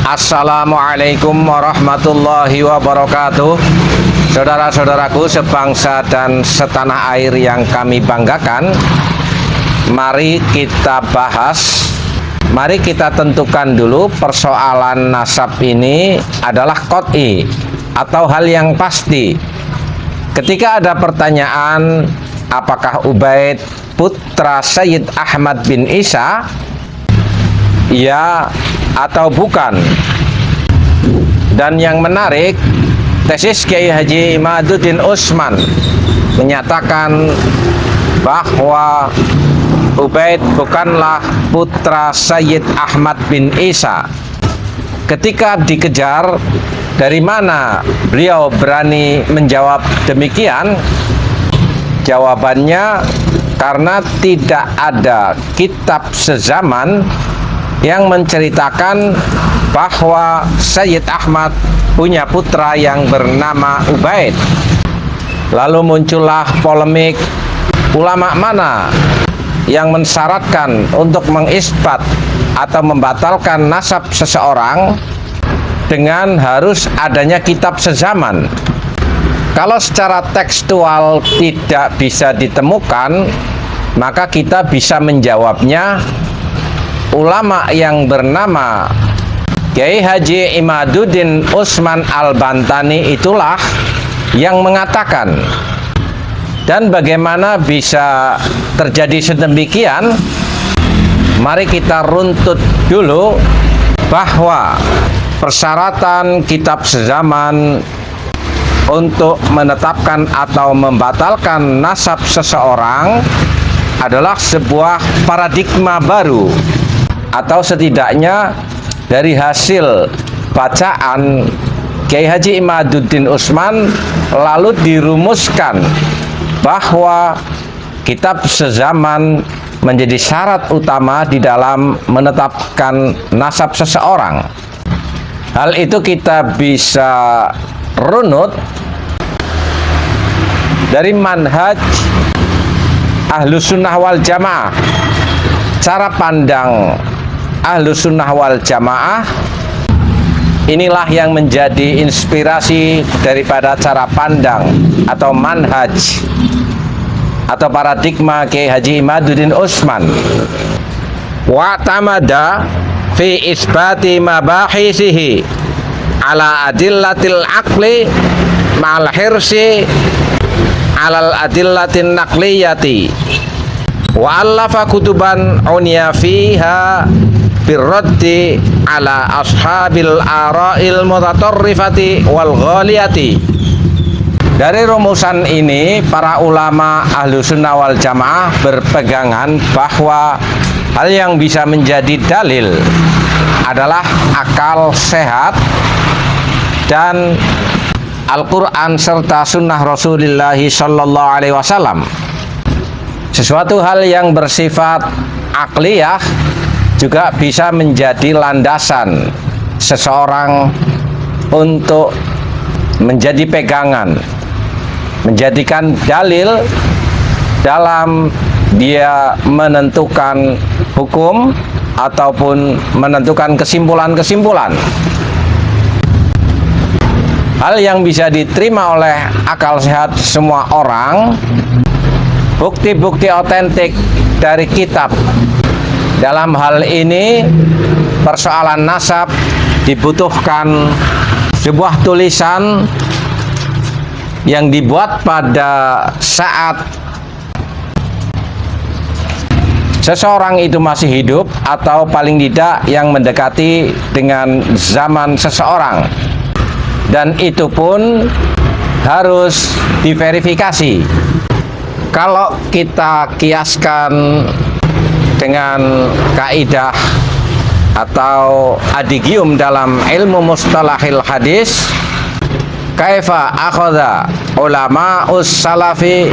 Assalamualaikum warahmatullahi wabarakatuh. Saudara-saudaraku sebangsa dan setanah air yang kami banggakan, mari kita bahas, mari kita tentukan dulu persoalan nasab ini adalah qot'i atau hal yang pasti. Ketika ada pertanyaan, apakah Ubaid putra Sayyid Ahmad bin Isa, ya atau bukan? Dan yang menarik, tesis Kiai Haji Imaduddin Utsman menyatakan bahwa Ubaid bukanlah putra Sayyid Ahmad bin Isa. Ketika dikejar, dari mana beliau berani menjawab demikian? Jawabannya, karena tidak ada kitab sezaman yang menceritakan bahwa Sayyid Ahmad punya putra yang bernama Ubaid. Lalu muncullah polemik, ulama mana yang mensyaratkan untuk mengisbat atau membatalkan nasab seseorang dengan harus adanya kitab sezaman. Kalau secara tekstual tidak bisa ditemukan, maka kita bisa menjawabnya, ulama yang bernama Kiai Haji Imaduddin Utsman Al-Bantani itulah yang mengatakan. Dan bagaimana bisa terjadi sedemikian? Mari kita runtut dulu bahwa persyaratan kitab sezaman untuk menetapkan atau membatalkan nasab seseorang adalah sebuah paradigma baru, atau setidaknya dari hasil bacaan Kiai Haji Imaduddin Utsman lalu dirumuskan bahwa kitab sezaman menjadi syarat utama di dalam menetapkan nasab seseorang. Hal itu kita bisa runut dari manhaj Ahlus Sunnah wal Jamaah. Cara pandang Ahlus Sunnah wal Jamaah inilah yang menjadi inspirasi daripada cara pandang atau manhaj atau paradigma Kiai Haji Imaduddin Utsman. Wa tamada fi isbati mabahisihi ala adillatil aqli ma'al hirsi alal adillatin naqliyati wa allafa kutuban unya fiha birraddi ala ashabil ara'il mutatarrifati wal ghaliyati. Dari rumusan ini, para ulama Ahlus Sunnah wal Jamaah berpegangan bahwa hal yang bisa menjadi dalil adalah akal sehat dan Al-Quran serta sunnah Rasulullah Sallallahu Alaihi Wasallam. Sesuatu hal yang bersifat akliyah juga bisa menjadi landasan seseorang untuk menjadi pegangan, menjadikan dalil dalam dia menentukan hukum ataupun menentukan kesimpulan-kesimpulan. Hal yang bisa diterima oleh akal sehat semua orang, bukti-bukti otentik dari kitab. Dalam hal ini, persoalan nasab dibutuhkan sebuah tulisan yang dibuat pada saat seseorang itu masih hidup, atau paling tidak yang mendekati dengan zaman seseorang. Dan itu pun harus diverifikasi. Kalau kita kiaskan dengan kaidah atau adigium dalam ilmu mustalahil hadis, kaifa akhadha ulama'us salafi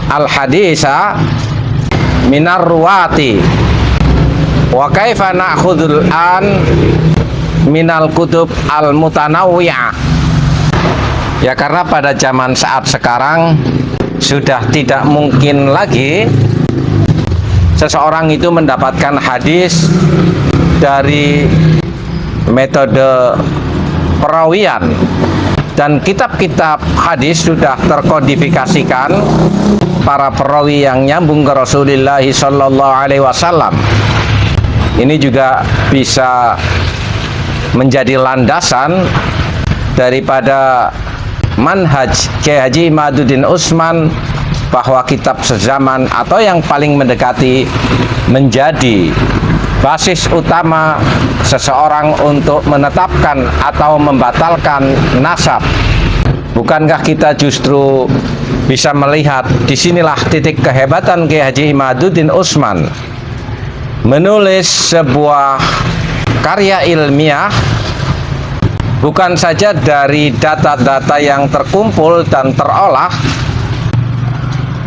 al hadisa minar ruwati wa kaifa na'khudul an minal kutub al mutanawwi'ah. Ya, karena pada zaman saat sekarang sudah tidak mungkin lagi seseorang itu mendapatkan hadis dari metode perawian, dan kitab-kitab hadis sudah terkodifikasikan para perawi yang nyambung ke Rasulullah sallallahu alaihi wasallam. Ini juga bisa menjadi landasan daripada manhaj Kiai Haji Imaduddin Utsman bahwa kitab sezaman atau yang paling mendekati menjadi basis utama seseorang untuk menetapkan atau membatalkan nasab. Bukankah kita justru bisa melihat disinilah titik kehebatan Kiai Haji Imaduddin Utsman menulis sebuah karya ilmiah bukan saja dari data-data yang terkumpul dan terolah,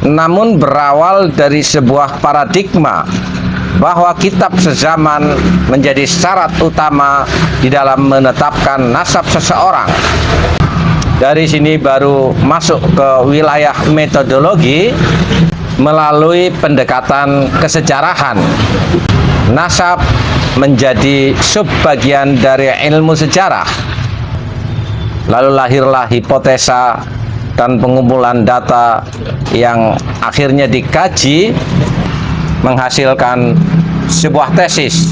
namun berawal dari sebuah paradigma bahwa kitab sezaman menjadi syarat utama di dalam menetapkan nasab seseorang. Dari sini baru masuk ke wilayah metodologi melalui pendekatan kesejarahan. Nasab menjadi subbagian dari ilmu sejarah. Lalu lahirlah hipotesa dan pengumpulan data yang akhirnya dikaji menghasilkan sebuah tesis.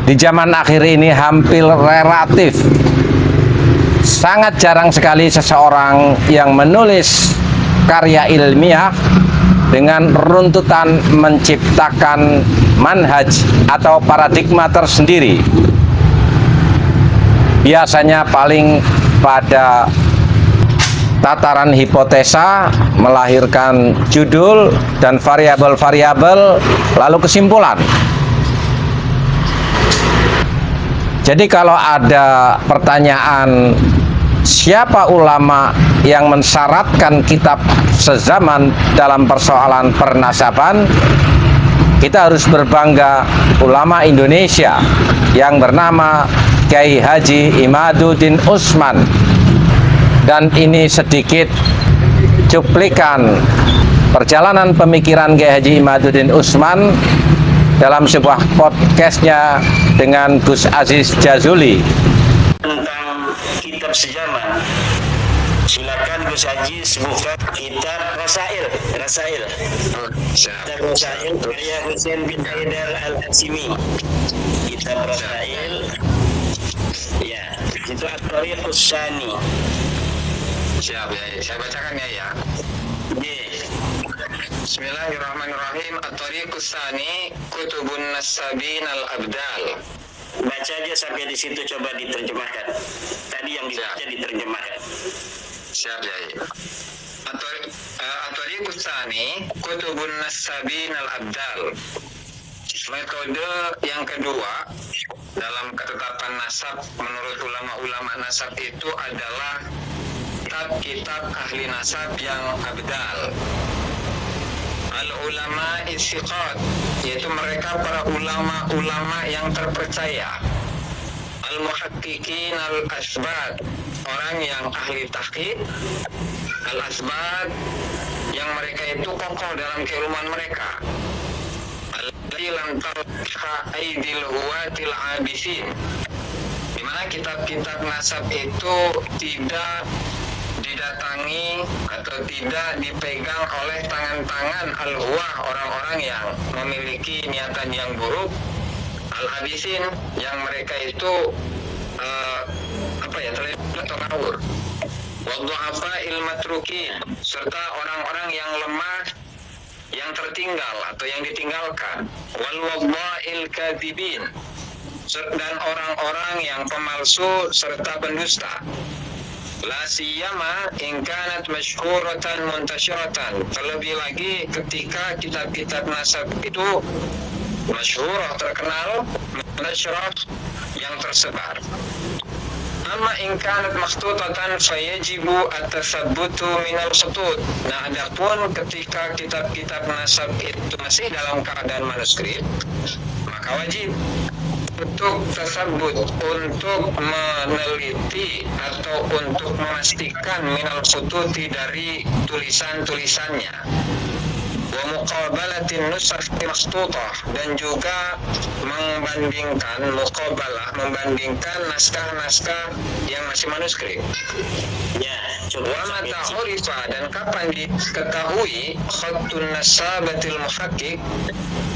Di zaman akhir ini hampir relatif sangat jarang sekali seseorang yang menulis karya ilmiah dengan runtutan menciptakan manhaj atau paradigma tersendiri. Biasanya paling pada tataran hipotesa, melahirkan judul dan variabel-variabel, lalu kesimpulan. Jadi kalau ada pertanyaan siapa ulama yang mensyaratkan kitab sezaman dalam persoalan pernasaban, kita harus berbangga ulama Indonesia yang bernama Kiai Haji Imaduddin Utsman. Dan ini sedikit cuplikan perjalanan pemikiran Kiai Haji Imaduddin Utsman dalam sebuah podcastnya dengan Gus Aziz Jazuli. Tentang kitab sezaman, silakan Gus Aziz buka kitab Rasail. Kitab Rasail karya Husain bin Haidar Al-Hasyimi. Kitab Rasail, ya, itu At-Thariqus Tsani. Siap ya, saya bacakan ya. Bismillahirrahmanirrahim. At-Thariqus Tsani, Kutubun Nasabin Al-Abdal. Baca aja sampai di situ, coba diterjemahkan. Tadi yang dibaca diterjemahkan. Siap ya. At-Thariqus Tsani, Kutubun Nasabin Al-Abdal. Metode yang kedua dalam ketetapan nasab menurut ulama-ulama nasab itu adalah kitab-kitab ahli nasab yang abdal. Al-ulama istiqat, yaitu mereka para ulama-ulama yang terpercaya. Al-muhaqqiqin al-asbat, orang yang ahli tahqiq. Al-asbat, yang mereka itu kokoh dalam keilmuan mereka. Alladzi lam tarha aidil huwatil abisin, di mana kitab-kitab nasab itu tidak didatangi atau tidak dipegang oleh tangan-tangan al-huwah, orang-orang yang memiliki niatan yang buruk, al-habisin, yang mereka itu terlibat atau ngawur, waddu'afa il-matrukin, serta orang-orang yang lemah, yang tertinggal atau yang ditinggalkan, wal wadda'il kadhibin, dan orang-orang yang pemalsu serta pendusta. La siyama in kanat masyhuratan muntasyiratan, terlebih lagi ketika kitab-kitab nasab itu masyhurah, terkenal, muntasyirah, yang tersebar. Amma in kanat makhtutatan fayajibu at-tathabbutu minal khutut. Nah, adapun ketika kitab-kitab nasab itu masih dalam keadaan manuskrip, maka wajib untuk tersebut, untuk meneliti atau untuk memastikan minal khututi, dari tulisan-tulisannya. wa muqabalatin nusakh makhtutah, dan juga membandingkan naskah-naskah yang masih manuskrip. Ya, coba Wa mata urifa, dan kapan diketahui khattun nasabatil muhakkik,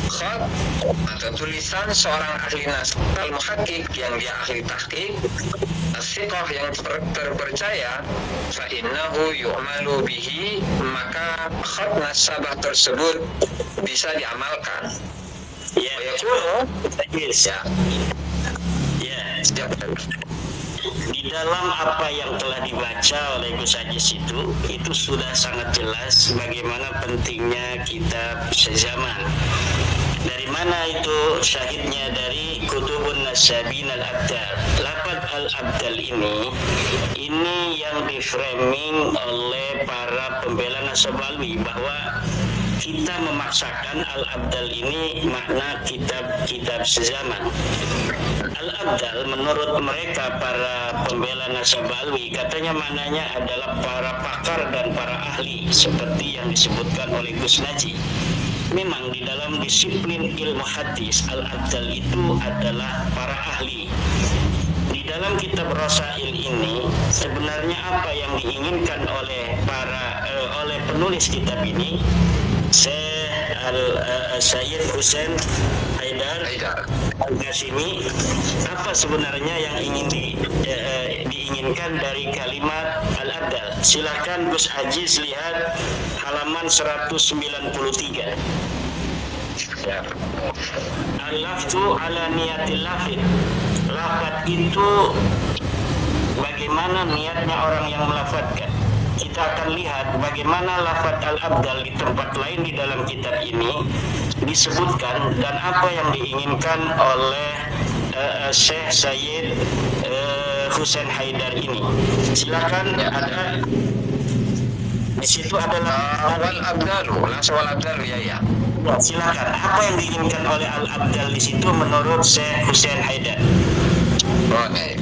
khat atau tulisan seorang ahli nasab al-muhakkik yang dia ahli tahqiq, as-siqah yang terpercaya, fa innahu yu'malu bihi, maka khat nasabah tersebut bisa diamalkan. ya, Yakunu, yes. ya, Ya, ya. di dalam apa yang telah dibaca oleh Gus Ajis itu sudah sangat jelas bagaimana pentingnya kitab sezaman. Dari mana itu syahidnya? Dari Kutubun Nasabin al-Abdal. Lafaz al-Abdal ini yang diframing oleh para pembela nasab alwi, bahwa kita memaksakan al-Abdal ini makna kitab sezaman. Al-Abdal menurut mereka para pembela nasab alwi, katanya maknanya adalah para pakar dan para ahli, seperti yang disebutkan oleh Gus Naji. Memang di dalam disiplin ilmu hadis, al-Abdal itu adalah para ahli. Di dalam kitab Rasail ini sebenarnya apa yang diinginkan oleh oleh penulis kitab ini, Sayyid Husain Haidar Al-Hashimi, apa sebenarnya yang ingin diinginkan dari kalimat al-Abdal? Silakan Gus Aziz lihat halaman 193. Ya. Al-lafzu ala niyatil lafid. Lafad itu bagaimana niatnya orang yang melafadkan. Kita akan lihat bagaimana lafaz al-Abdal di tempat lain di dalam kitab ini disebutkan, dan apa yang diinginkan oleh Syekh Sayyid Husain Haidar ini. Silakan, ada di situ adalah wal abdalu ya. Ya, silakan. Apa yang diinginkan oleh al-Abdal di situ menurut Syekh Husain Haidar? Oke.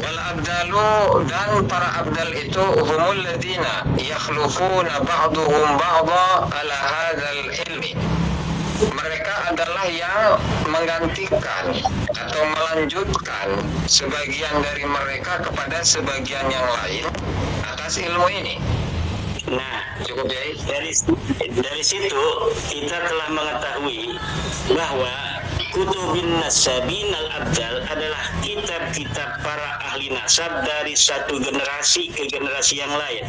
Wal abdalu, dan para abdal itu humul ladina yakhlufuna ba'duhum ba'dha ala hadzal ilmi. Mereka adalah yang menggantikan atau melanjutkan sebagian dari mereka kepada sebagian yang lain atas ilmu ini. Nah, Cukup ya? dari situ kita telah mengetahui bahwa Kutubin Nasabin al-Abdal adalah kitab-kitab para ahli nasab dari satu generasi ke generasi yang lain.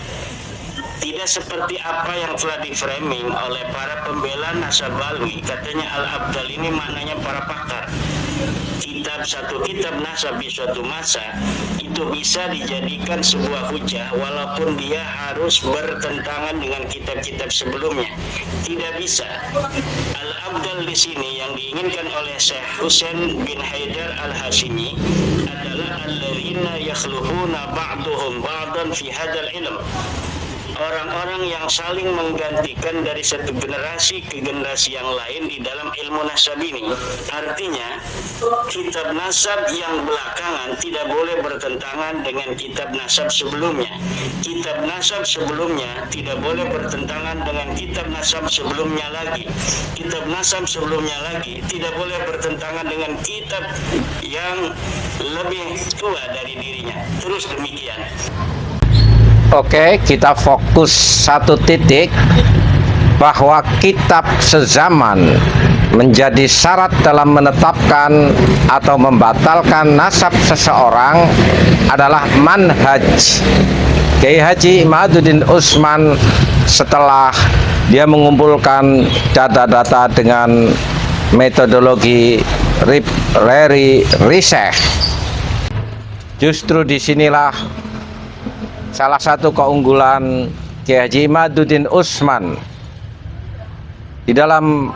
Tidak seperti apa yang telah diframing oleh para pembela nasab alwi, katanya al-Abdal ini maknanya para pakar. Satu kitab nasab di suatu masa itu bisa dijadikan sebuah hujah walaupun dia harus bertentangan dengan kitab-kitab sebelumnya. Tidak bisa. Al-Abdal di sini yang diinginkan oleh Syekh Husain bin Haidar Al-Hashimi adalah alladzina yakhlufuna ba'duhum ba'dan fi hadzal ilm. Orang-orang yang saling menggantikan dari satu generasi ke generasi yang lain di dalam ilmu nasab ini. Artinya, kitab nasab yang belakangan tidak boleh bertentangan dengan kitab nasab sebelumnya. Kitab nasab sebelumnya tidak boleh bertentangan dengan kitab nasab sebelumnya lagi. Kitab nasab sebelumnya lagi tidak boleh bertentangan dengan kitab yang lebih tua dari dirinya. Terus demikian. Oke, kita fokus satu titik, bahwa kitab sezaman menjadi syarat dalam menetapkan atau membatalkan nasab seseorang adalah manhaj. Kiai Haji Imaduddin Utsman setelah dia mengumpulkan data-data dengan metodologi research, justru disinilah salah satu keunggulan Kiai Haji Imaduddin Utsman. Di dalam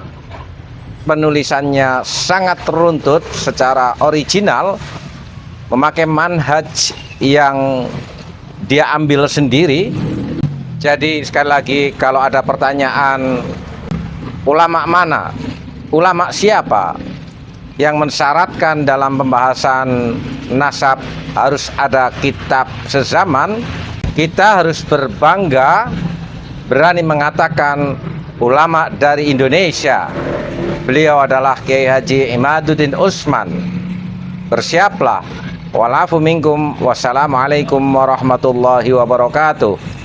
penulisannya sangat runtut secara original, memakai manhaj yang dia ambil sendiri. Jadi sekali lagi, kalau ada pertanyaan ulama mana, ulama siapa yang mensyaratkan dalam pembahasan nasab harus ada kitab sezaman, kita harus berbangga berani mengatakan ulama dari Indonesia. Beliau adalah Kiai Haji Imaduddin Usman. Bersiaplah. Walafu minkum. Wassalamualaikum warahmatullahi wabarakatuh.